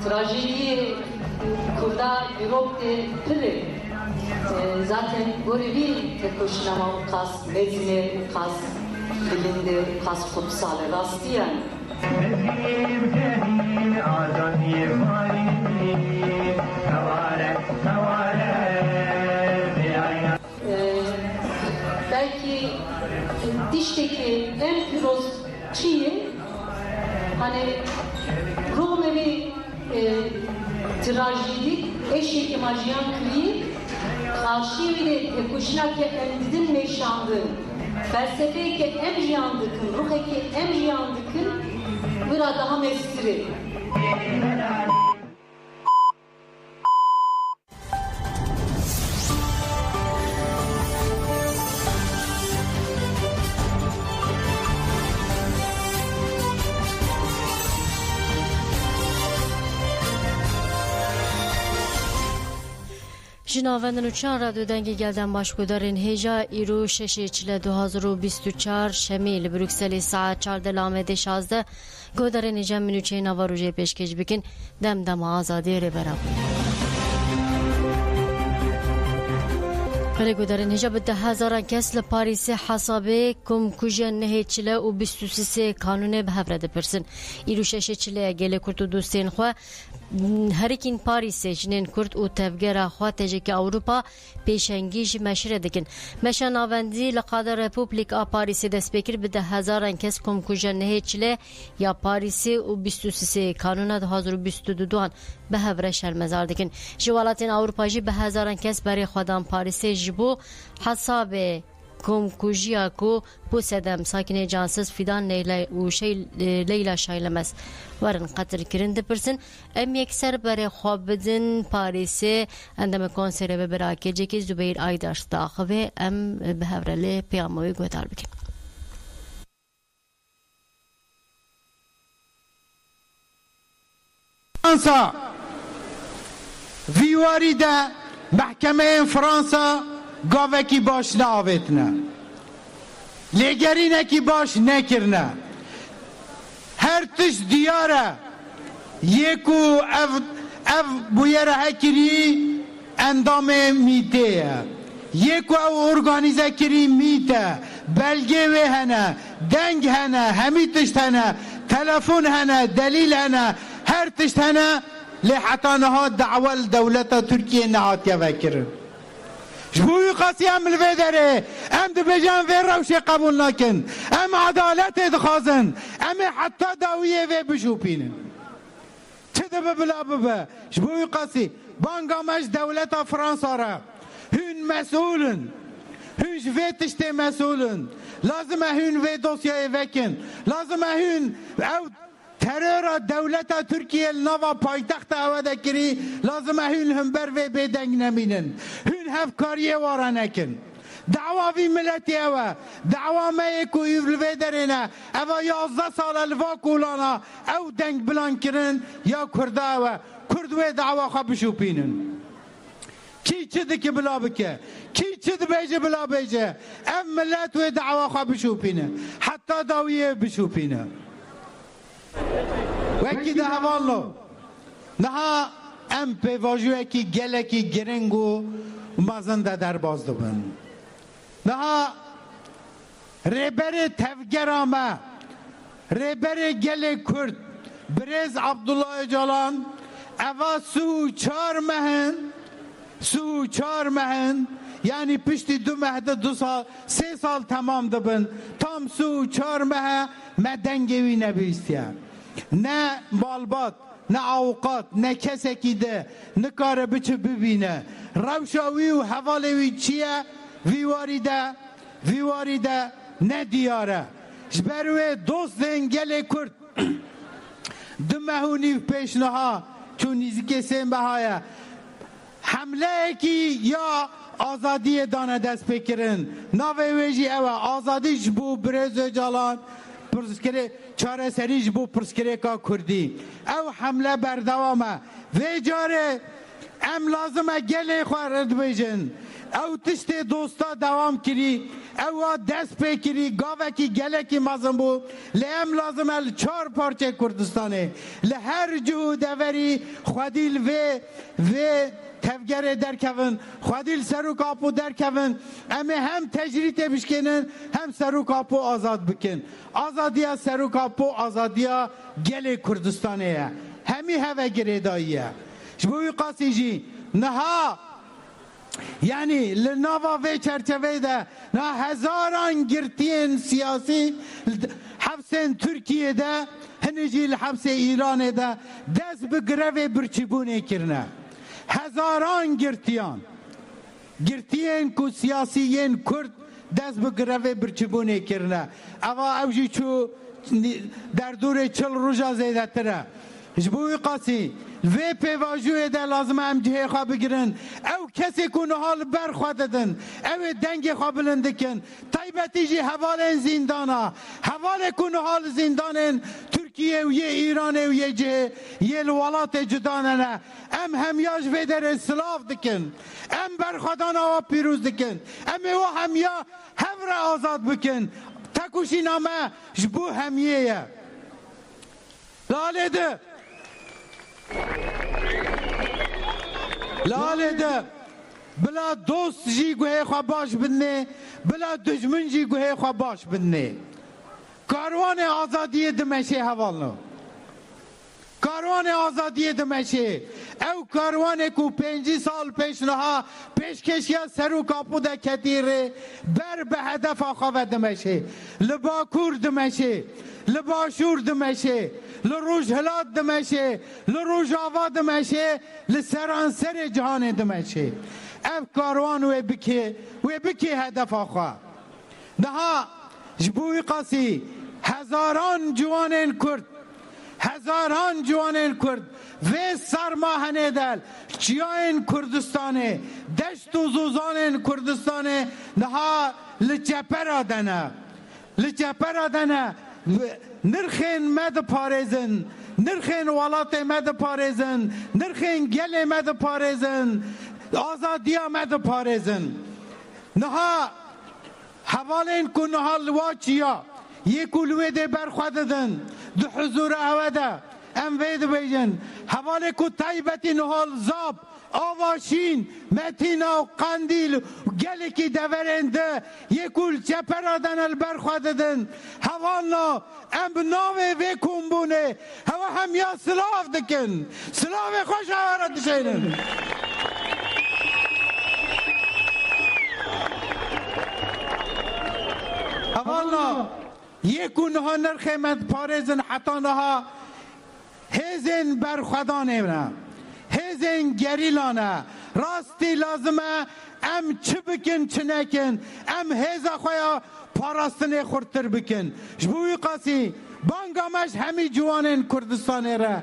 Trajediye Kurda Evropa'da pire zaten böyle bir tek başına kas mezine kas bilinde kas kutsal rastiyan belki dişteki en piroz çiğ hani Romevi trajedik eşek imajiyan kriyi karşı bile kuşnak endidin meşandı felsefeki em jiyandıkın ruheki em jiyandıkın bir daha mestiri جناوندن و چند رادیو دنگی گلدن باشگودارین هیجا ایرو ششی چله 2024 شمیل بروکسلی ساعت 14 لامده 16 گودارین هیجا منوچه نوا روژه پیشکش بکن دم دم آزادی ری برام ولی گودارین هیجا به 10,000 کس لپاریس حسابه کم کجا نهی چله و 23 کانونه به هفرده پرسن ایرو ششی چله گله کرد و دوستین خواه هرکین پاریس جنین کرد و تفجر خاطر که اروپا پیشنگیج مشره دکن مشان آوندی لقادر رپوبلیک آ پاریس دست بکر به 10,000 کس کم کجا نهی چله یا پاریس و 23 کانون 2022 به هفره شرمزار دکن جوالاتین اروپا جی به 1000 کس برای خودم پاریس جبو حساب کم کجیا کو پوسدم ساکن جانسز فیدان لیلا شایلمس ورن قطر کرند پرسن ام یکسر برای خواب بدن پاریس اندم کنسره براکه جکی زبیر آیداش داخوه ام به هفرله پیاموی گوتار بکن فرانسا ویواری ده محکمه فرانسا گاوه کی باش ناویتنه لگرینه کی باش نکرنه هر تش دیاره یکو اف بویره هکری اندام میته یکو او ارگانیزه کری میته بلگه و هنه دنگ هنه همی تشت هنه تلفون هنه دلیل هنه هر تشت هنه لحتانها دعوال دولت ترکیه نهات وکرن شبوی قاسی هم الویدره ام دبجان وی روشی قبول نکن ام عدالت ادخازن ام حتی داویه وی بشوپینن چه دبه بلا ببه شبوی قاسی بانگامش دولت فرانسا را هون مسئولن هون وی تشتی مسئولن لازم هون وی دوسیای وکن لازم هون او terör devleta Türkiye nava payitaxt avada kiri lazım hün hember ve bedeng neminin hün hevkariye varanekin dava vi milleti eva dava meyeku yuvlvederine eva 11 sal elva kulana ev deng bilan kirin ya kurda eva kurd ve dava xabşupinin ki çidi ki bila bike ki çidi bece bila bece ev millet ve dava xabşupinin hatta daviye bişupinin وکی ده حوالو نها ام پیواجوه کی گله کی گرنگو مازنده در باز دوبن نها ریبر تفگرامه ریبر گله کرد برز عبدالله جالان اوا سو چار مهن yani pişti 2 سال 3 سال tamam دبن tam سو 4 مه مدنگوی نبیستیم نه بالبات نه اوقات نه کسی که ده نه کار بچه ببینه روشاوی و حوالوی چیه ویواری ده نه دیاره جبروی دوست انگل کرد دمهونی پیشنها چون نیزی سیم بهایه حمله کی یا آزادی دانه دست بکرن ناوی ویجی اوه آزادیش بو برز جالان پرسکره چاره سریج بو پرسکره کا کردی او حمله بردوامه و جاره ام لازمه گله خوارد بیجن او تشت دوستا دوام کری اوا دست پیکری گاوه کی گله کی مازم بو لیم لازم ال 4 پارچه کردستانه لهر جهود اوری خودیل و تفگر درکون خودیل سرو کاپو درکون اما هم تجریت بشکنن هم سرو کاپو آزاد بکن آزادیا سرو کاپو آزادیا گله کردستانه همی هوا گریداییه شبوی قاسی جی نها یعنی لناوا و چرچوه ده نه هزاران گرتین سیاسی حبسین ترکیه ده هنجی لحبس ایران ده دست بگره برچبونه کرنه هزاران گرتین کو سیاسیین کرد دست بگره برچبونه کرنه اوا اوجی چو در دور 40 روزا زیده تره جبوی قاسی و پیواجوی ده لازم هم جهه خواه بگیرن او کسی کنه حال بر خواه دادن او دنگ خواه بلندکن طیبتی جی حوال زندانا حوال کنه حال زندان ترکیه و یه ایران و یه جهه یه الولات جدانه ام همیاج و در اسلاف دکن ام برخوادان آوا پیروز دکن ام و همیا هفر آزاد بکن تکوشی نامه جبو همیه لاله ده لاله ده بلا دوست جی گوه خواه باش بنه بلا دجمن جی گوه خواه باش بنه کاروان آزادی دمشه حوالنو کاروان آزادی دمشه او کاروان کو 5 سال پیش نها پیشکشیا سرو کاپو ده کتیره بر به هدف آخواه دمشه لباکور دمشه لباشور دمشه لروج هلات دمشه لروج آوا دمشه لسرانسر جهان دمشه او کاروان و بکی هدف آخواه نها جبوی قاسی هزاران جوانین کرد و سرماهنه دل چیاین کردستانه دشت و زوزانین کردستانه نها لچپر آدنه نرخین مد پارزن نرخین ولات مد پارزن نرخین گل مد پارزن آزادیا مد پارزن نها حوالین کن نها لواچیا یکولوی ده برخواددن دو حضور اوده ام وید بیجن حواله کو طیبتی نهال زاب آواشین متینا و قندیل گلی که دورنده یکول چپرادن البرخواددن حوالنا ام بناوه و کمبونه هوا هم یا سلاف دکن سلاف خوش آورد شینن حوالنا یکو نها نرخیمت پارزن حتی نها هزین برخودانه نه هزین گریلانه راستی لازمه ام چه بکن چه نکن ام هزا خویا پاراستنه خورتر بکن جبوی قاسی بانگامش همی جوانین کردستانه را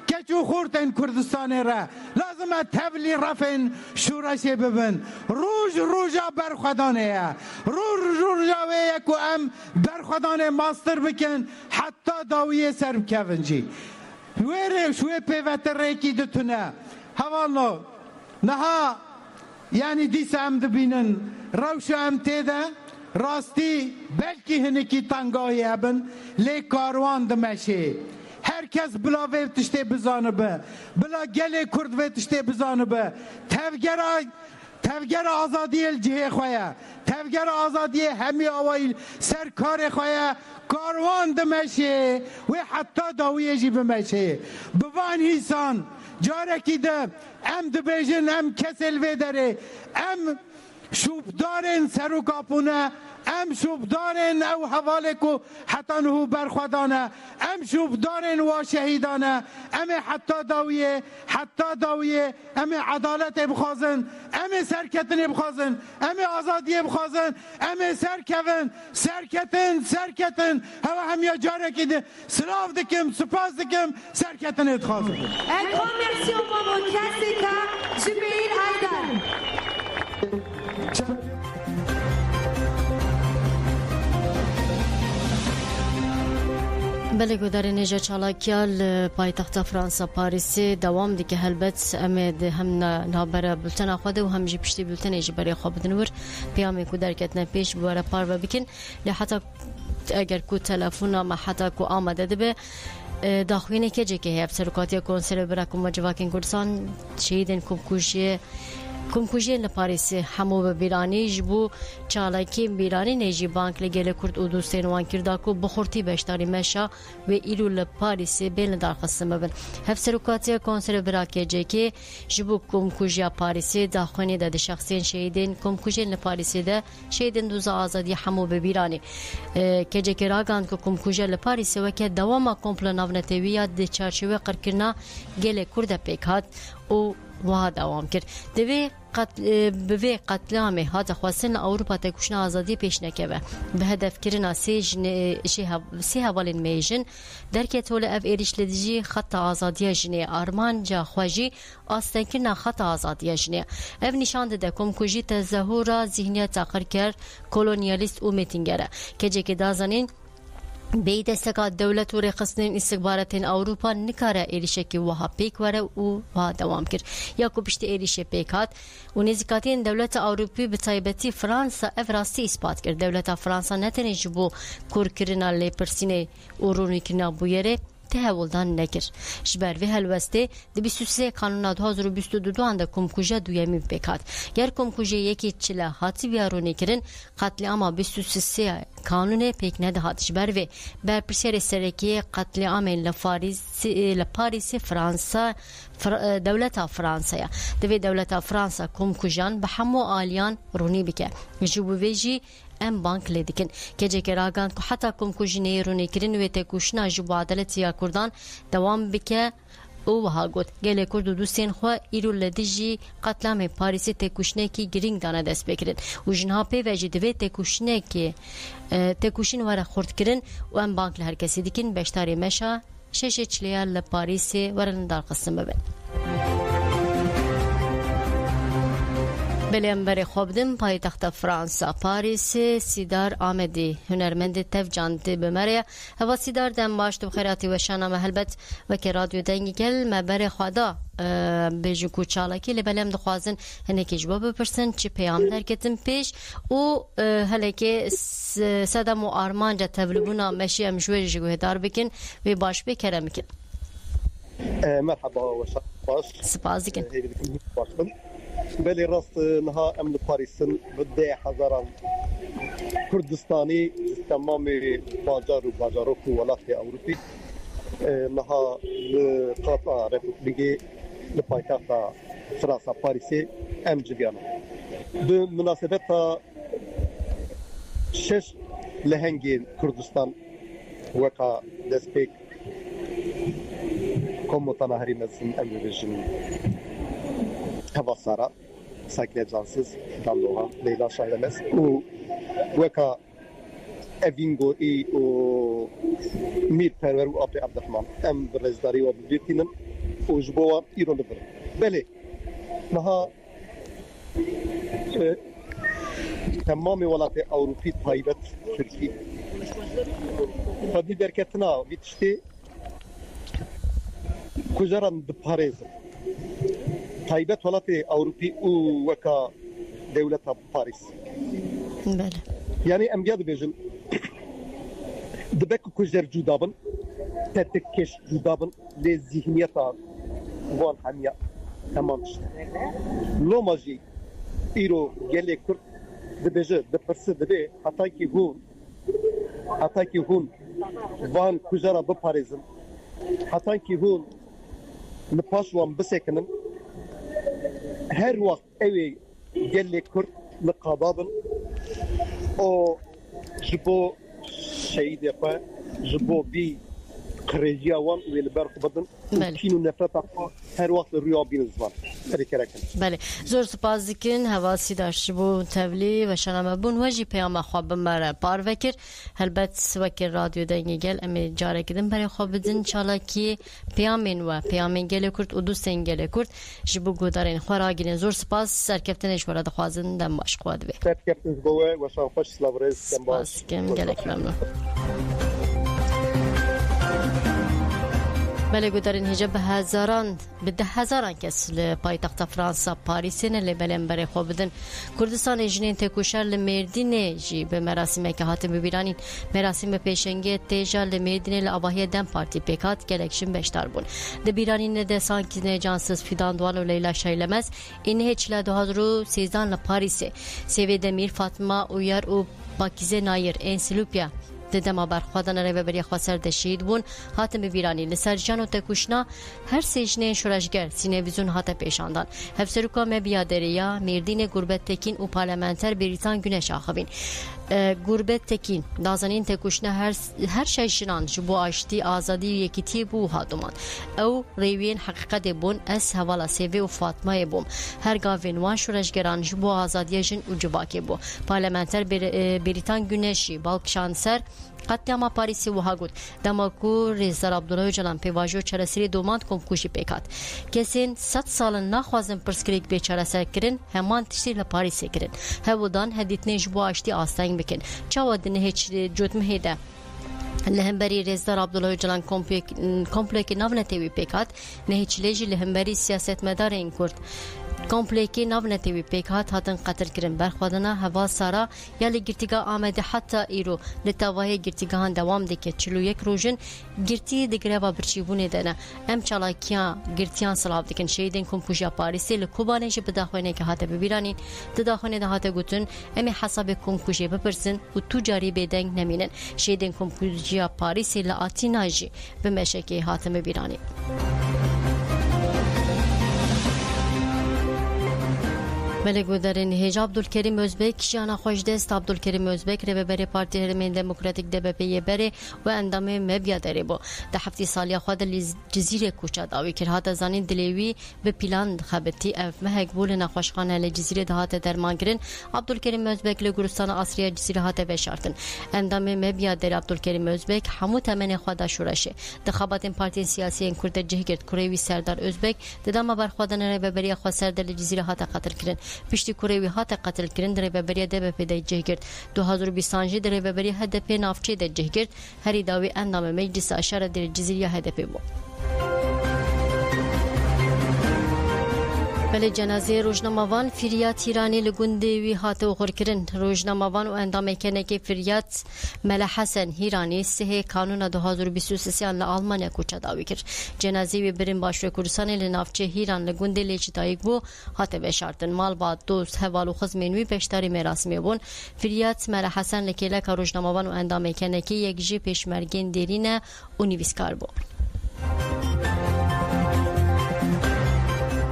کچو خورتین کردستانه را لازمه تبلی رفن شورشه ببن روژا برخودانه روژا و یکو ام برخودانه ماستر بکن حتی داویه سر بکون جی شوی پیوتر ریکی دتونه حوالا نها یعنی دیس هم دبینن روش هم تیده راستی بلکی هنکی تنگاهی هبن لی کاروان دمشه herkes bila ve tişte bizanı be bila gele kurd ve tişte bizanı be tevgera azadiye cihe khoya tevgera azadiye hemi avayil serkar khoya karvan demeşe ve hatta dawiye jib meşe bivan insan jareki de em dibejin em kesel ve dere em şubdarın seru kapuna ام شوبدارن او حوالکو حتی نهو برخودانه ام شوبدارن و شهیدانه ام حتی داویه ام عدالت بخوازن ام سرکتن بخوازن ام آزادی بخوازن ام سرکتن هوا هم یا جاره که سلاف دکم سپاس دکم سرکتن اتخوازن Un grand merci au membre KCK Jubeir Aydar. بله گودار نجا چالاکیال پایتخت فرانسا پاریسی دوام دیگه هلبت امید هم نابره بلتن خواده و هم جی پشتی بلتن ایجی برای خواب بدنور پیامی کو درکت نپیش بواره پار و بکن لحظه اگر کو تلفون ما حتی کو آمده ده به داخوینه که جه که هیف سرکاتی کنسر براکم و جواکین کردستان شهیدن کمکوژی لپاریسی همو به بیرانی جبو چالاکی بیرانی نیجی بانک لگل کرد و دوستین وان کرداکو بخورتی بشتاری مشا و ایلو لپاریسی بین دار قسم ببن هف سرکاتی کنسر براکی جه که جبو کمکوژی پاریسی داخوینه ده شخصین شهیدن کمکوژی لپاریسی ده شهیدن دوزا آزادی همو به بیرانی که جه که راگاند که کمکوژی لپاریسی و که دوام کمپل نافنتویات ده چارچوه قرکرنا گل کرد پیکات و وها دوام کرد به قتلام هات خواستن اوروپا تکوشن آزادی پیش نکوه به هدف کرنا سی هوالین میجن درکه طول اف ایریش لدیجی خط آزادی جنه آرمان جا خواجی آستن کرنا خط آزادی جنه اف نشان ده کمکوژی تظاهر ذهنیت تاقر کرد کولونیالیست و میتینگره که جه که دازانین بی دستگاه دولت و رقصنین استخباراتین اوروپا نکاره ایریشه که وها پیک وره و وها دوام کرد یا کو پشت ایریشه پیکات و نزیکاتین دولت اوروپی به طایبتی فرانسا افراستی اثبات کرد دولت فرانسا نتنی جبو کور کرنا لیپرسینه و رونی کرنا بویره تهولدان نکر جبر و هلوسته د 23 قانون 2022 اند کمکوژه دویمی بکات گر کمکوژه یکی چلا هاتی بیارونی کرن قتل اما 23 قانون پیک نده هات جبر و بر پرسر سرکی قتل عام لپاریس فرانسا دولت فرانسا دوی دولت فرانسا کمکوژان به همو آلیان رونی بکه جبو ویجی ام بانک لیدکن که جه راگان که حتی کمکوژی رونی کرن و تکوشنا جبو عدالت یا کردان دوام بکه او ها گوت گله کرد و دوستین خواه ایرو لدیجی قتلام پاریسی تکوشنه کی گرینگ دانه دست بکرد و جنها پی وجه دوی تکوشنه کی تکوشین واره خورد کرن و ام بانک لهر کسی دیکن بشتاری مشا شش چلیا لپاریسی واره دار قسم ببین بلیم بر خوابدم پایتخت فرانسا پاریس سیدار آمدی هنرمند تفجانتی بمره هوا سیدار دم باش تو خیراتی و شانه هلبت و که رادیو دنگی گل مبر خدا بیجو کوچالاکی لبلم دخوازن هنه که جواب بپرسن چی پیام درکتن پیش و هله که صدم و آرمان جا تبلبونا مشی امشوری جگو هدار بکن و باش بکره میکن مرحبا و سپاس دیکن بلی راست نها امن پاریسن بده هزاران کردستانی تمام بازار و بازاروک ولات اوروپی نها قطع رپوبلیک لپایتخت فرانسا پاریسی ام جبیانو به مناسبت شش لهنگی کردستان وکا دسپیک komutanı harimizin emrivejinin Havasara, Sakine Cansız, Dandoğan, Leyla Şahlemez. O veka evingo o mir perver u Abdi Abdurrahman. Em rezdari o birtinin o jboa ironidir. Beli, naha tamam velatı Avrupi taybet Türkiye. Tabi derketna bitişti. Kujaran de Paris. Taybet velatı Avrupi u veka devlet Paris. Bele. Yani emgad bejin debek kujer cudabın tetekkeş cudabın le zihniyeta van hamiya tamam işte. Lomaji iro gelektur debeje de perse debe hataki hun van kujara bu Paris'in hataki hun ne paşwan bisekinin her vakt eve gelektur ne qadabın o jibo şeyi defa jibo bir krediyawan ve liberk badın kinu nefret akma her vakt rüya biniz var. بله زور سپاس دیکن حواسی داشت بو تبلی و شنم بون وجی پیام خواب مرا پار وکر هلبت وکر رادیو دنگی گل امی جاره کدن برای خواب بدن چالا کی پیامین و پیامین گل کرد و دوستین گل کرد جبو گودارین خورا گیرین زور سپاس سرکفتنش ورد خوازن دم باش خواد بی سرکفتنش بوه و شانفاش سلاورز سپاس کم گلک ممنون بله گودارین هجا به ده هزاران کس لپایتخت فرانسا پاریسین لبلن بره خوب بدن کردستان جنین تکوشر لمردین جی به مراسمه که هاتم ببیرانین مراسم پیشنگی تیجا لمردین لاباهی دم پارتی پیکات گلکشن بشتار بون ده بیرانین ده سانکینه جانسز فیدان دوال و لیلا شایلمز اینه چلا 2013 لپاریسه سیوی دمیر فاطمه اویر و پاکیزه نایر این سلوپیا دما برخوادن ریوبری خسر دشید بون هاتم بیرانی لسرجان و تکوشنا هر سجنه شورشگر سینویزون هات پیشاندان هفسروکا مبیادریا مردین گربت تکین و پارلمانتر بریتان گونش آخوین گربت تکین دازنین تکوشنا هر شیشنان جبو آشتی آزادی و یکیتی بو هادومان او ریوین حقیقت بون اس حوالا سیوی و فاطمه بوم هر گاوین وان شورشگران جبو آزادی جن و جباکی بو پارلمانتر بریتان گونشی بالکشانسر قطعا پاریسی و هاگود دماکو رئیس عبدالله جلان پیواژو چرسری دوماند کمکوشی پیکات کسین 100 سال نخوازن پرسکریک به چرسر کرن همان تشتی لپاریسی کرن هودان هدیتنه جبو آشتی آستنگ بکن چاودنه هیچ جوتمه هیده لهمبری رئیسدار عبدالله جلان کمپلکی نونتیوی پیکات نهیچلیجی لهمبری سیاست مدار این کرد کمپلیکی نونتیوی پیکات هاتن قتل کرن برخوادنا هوا سارا یا لگرتیگا آمده حتی ایرو لتاوای گرتیگاهان دوام دکه 41 روزن گرتی دگروا برچیبونه دنه ام چالاکیان گرتیان سلاف دکن شهیدین کمپوژا پاریسی لکوبانه بداخونه که هاته ببیرانین داخونه ده هاته گوتن امی حساب کمپوژه بپرسن و تجاری بدنگ نمینن شهیدین کمپوژا پاریسی لاتیناجی به مشکی هاته ببیرانین ملک ودارین هیج عبدالکریم özbek جانا خوش دست عبدالکریم özbek رهبر پارتی هرمن دموکراتیک DBP بره و اندام مبیا داره بو ده هفته سالی خود جزیره کوچا داوی کرد هات زانین دلیوی به پلان خبتی اف مهک بول نخوشخانه لجزیره دهات درمان گرن عبدالکریم özbek لگورستان آسیا جزیره هات بشارتن اندام مبیا داره عبدالکریم özbek همو تمن خدا شورشه دخابات پارتی سیاسی کرد جهگرد کوروی سردار özbek ددام برخوادن رهبری خو سردار لجزیره هات قتل کرن پشتی کوروی هات قتل کرن در رهبری DBP د جهگرد 2025 در رهبری HDP نافچه د جهگرد هری داوی اندام مجلس اشاره در جزیره HDP بو بله جنازه روزنامه‌وان فریات ایرانی لگوندی وی هاته وخور کرن روزنامه‌وان و اندام کنکی فریات ملا حسن ایرانی سه قانون 2023 ل آلمانیا کوچا داوی کرد جنازه وی برین باشور کردستان لنافچه ایران لگوندی لچتایق بو هاته بشارتن مال با دوست حوالو خزمینوی پیشتاری مراسمی بون فریات ملا حسن لکیلا روزنامه‌وان و اندام کنکی یک جی پیشمرگین دیرینه اونیویسکار بو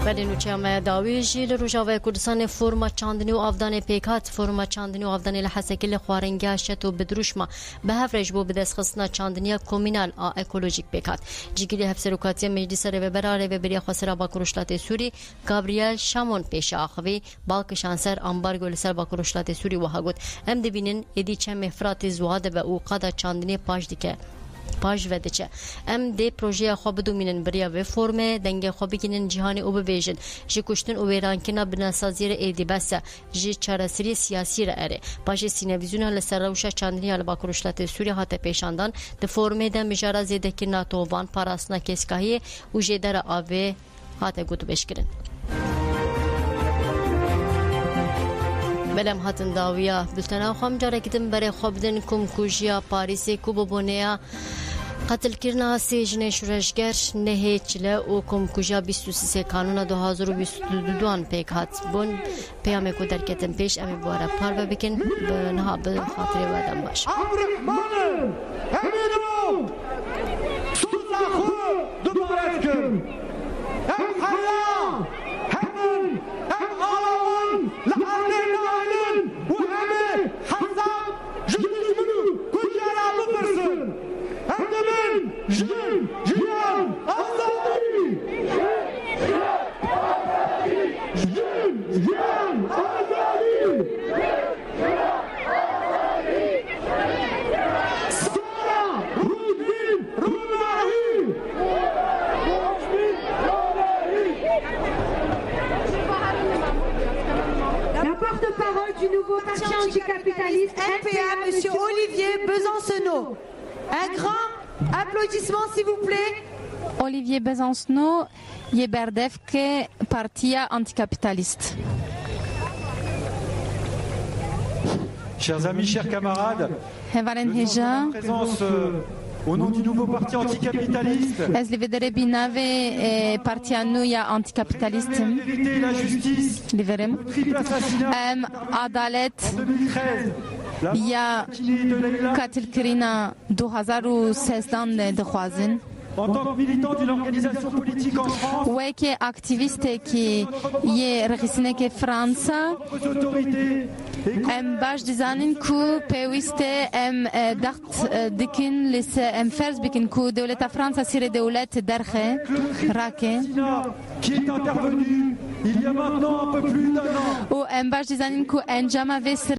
بله نوچه ما داوی جیل روجاوی کردستان فرما چاندنی و آفدان پیکات فرما چاندنی و آفدان لحسکل خوارنگی شت و بدروشما به هفرش بو بدست خصنا چاندنی کومینال اکولوژیک پیکات جیگیلی هفسروکاتی مجلس رهبری رهبری خسرا باکروشلات سوری گابریل شامون پیش آخوی بالک شانسر امبارگو لسر باکروشلات سوری و هاگوت ام دبینن ادی چه مفرات زواده به اوقات چاندنی پاش دیکه پاش و دچه ام دی پروژه خو بدومینن بریا و فرم دنگ خو بگینن جهانی او ببیجن جی کشتن او ویرانکنا بناسازیر ایدی بس جی چارسری سیاسی را اره پاش سینویزیون لسر روشا چاندنی ال باکروشلات سوریه هات پیشاندان د فرم د مجارا زیده کی ناتو وان پاراسنا کسکاهی او جدر اوه هات گوت بشکرن بلم هاتن داویا بلتنا خام جاره کتم برای خوابدن کم کوجیا پاریسی کوبونیا قتل کرنا سجن شورشگر نه چله و کم کوجا 23 قانون 2022 پیک هات بون پیام کو در کتم پیش امی بواره پار بکن به نه به خاطر وادم باش همینو سوزاخو دوباره کن هم حیا همین هم آلمان لعنه و همه حساب جسمنو کجا بپرسن هم من جیان آزادی جیان آزادی Porte-parole du nouveau parti anticapitaliste NPA, M. Olivier Besancenot. Un grand Applaudissements s'il vous plaît. Olivier Besancenot je berdevke partia anticapitaliste. Chers amis, chers camarades, Hevaren je sens Heja, ma présence au nom du nouveau parti anticapitaliste. ez li vedere binave partia nuia anticapitalistim, La vérité et la justice, liverem. triple assassinat Adalet en 2013. La ya matinée de Leïla, katilkirina 2013 dixwazin. en tant que militant d'une organisation politique en France, Weke aktiviste ki je regisine Fransa, aux autorités et em baş dizanin ku pewiste em daxt dikin lise em ferz bikin ku devleta Fransa sire devlet derxe rake Sina, qui est intervenu il y a maintenant un peu plus d'un an. o em baş dizanin ku encama ve